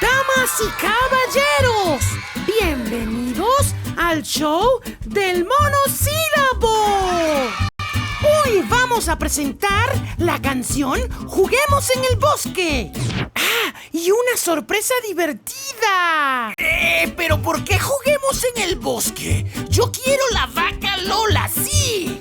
Damas y caballeros, bienvenidos al show del monosílabo. Hoy vamos a presentar la canción Juguemos en el Bosque. ¡Ah! Y una sorpresa divertida. ¿Pero por qué juguemos en el bosque? Yo quiero la vaca Lola, sí.